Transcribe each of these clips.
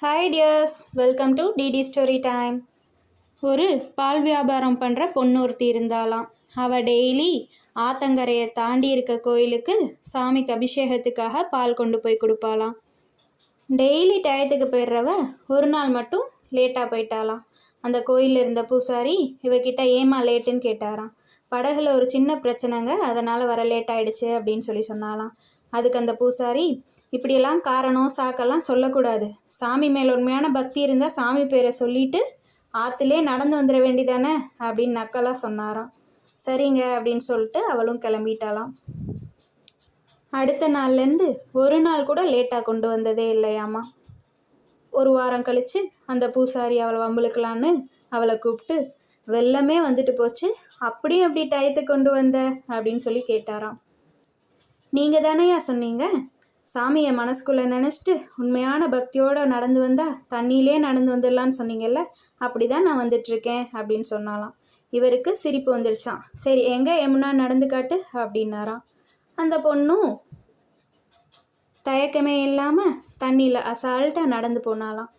Hi dears, welcome to DD story time. ஒரு பால் வியாபாரம் பண்ணுற பொண்ணு ஒருத்தி இருந்தாலாம். அவள் டெய்லி ஆத்தங்கரையை தாண்டி இருக்க கோயிலுக்கு சாமிக்கு அபிஷேகத்துக்காக பால் கொண்டு போய் கொடுப்பாளாம். டெய்லி டயத்துக்கு போயிடுறவ ஒரு நாள் மட்டும் லேட்டாக போயிட்டாலாம். அந்த கோயிலில் இருந்த பூசாரி இவகிட்ட ஏமா லேட்டுன்னு கேட்டாராம். படகுல ஒரு சின்ன பிரச்சனைங்க, அதனால் வர லேட் ஆகிடுச்சு அப்படின்னு சொன்னாலாம். அதுக்கு அந்த பூசாரி, இப்படியெல்லாம் காரணம் சாக்கெல்லாம் சொல்லக்கூடாது, சாமி மேல் உண்மையான பக்தி இருந்தால் சாமி பேரை சொல்லிட்டு ஆற்றுலே நடந்து வந்துட வேண்டிதானே அப்படின்னு நக்கலாக சொன்னாராம். சரிங்க அப்படின்னு சொல்லிட்டு அவளும் கிளம்பிட்டாளாம். அடுத்த நாள்லேருந்து ஒரு நாள் கூட லேட்டாக கொண்டு வந்ததே இல்லையாம்மா. ஒரு வாரம் கழித்து அந்த பூசாரி அவளை வம்புழுக்கலான்னு அவளை கூப்பிட்டு, வெள்ளமே வந்துட்டு போச்சு, அப்படியும் அப்படி டயத்துக்கு கொண்டு வந்த அப்படின்னு சொல்லி கேட்டாராம். நீங்கள் தானேயா சொன்னீங்க, சாமியை மனசுக்குள்ளே நினச்சிட்டு உண்மையான பக்தியோடு நடந்து வந்தால் தண்ணியிலே நடந்து வந்துடலான்னு சொன்னீங்கல்ல, அப்படி தான் நான் வந்துட்டுருக்கேன் அப்படின்னு சொன்னாலாம். இவருக்கு சிரிப்பு வந்துடுச்சான். சரி, எங்கே யமுனா நடந்து காட்டு அப்படின்னாராம். அந்த பொண்ணும் தயக்கமே இல்லாமல் தண்ணியில் அசால்ட்டாக நடந்து போனாலாம்.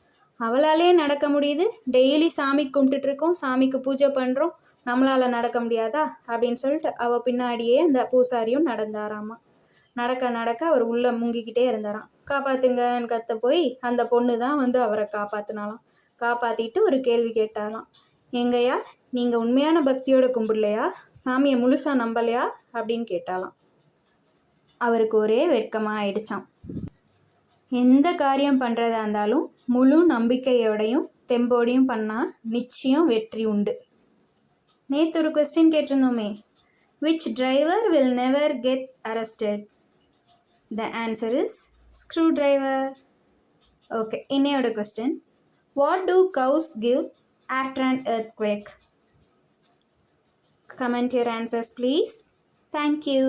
அவளாலே நடக்க முடியுது, டெய்லி சாமி கும்பிட்டுட்ருக்கோம், சாமிக்கு பூஜை பண்ணுறோம், நம்மளால் நடக்க முடியாதா அப்படின்னு சொல்லிட்டு அவள் பின்னாடியே அந்த பூசாரியும் நடந்தாராமா. நடக்க நடக்க அவர் உள்ளே முங்கிக்கிட்டே இருந்தாராம். காப்பாற்றுங்கன்னு கத்த போய் அந்த பொண்ணு தான் வந்து அவரை காப்பாற்றினாலாம். காப்பாற்றிட்டு ஒரு கேள்வி கேட்டாலாம். எங்கய்யா, நீங்கள் உண்மையான பக்தியோட கும்பிடலையா, சாமியை முழுசாக நம்பலையா அப்படின்னு கேட்டாலாம். அவருக்கு ஒரே வெட்கமாக ஆயிடுச்சான். எந்த காரியம் பண்ணுறதா இருந்தாலும் முழு நம்பிக்கையோடையும் தெம்போடையும் பண்ணால் நிச்சயம் வெற்றி உண்டு. நேற்று ஒரு question கேட்டிருந்தோமே, which driver will never get arrested? The answer is screwdriver. Okay, இன்னையோட question. What do cows give after an earthquake? Comment your answers please. Thank you.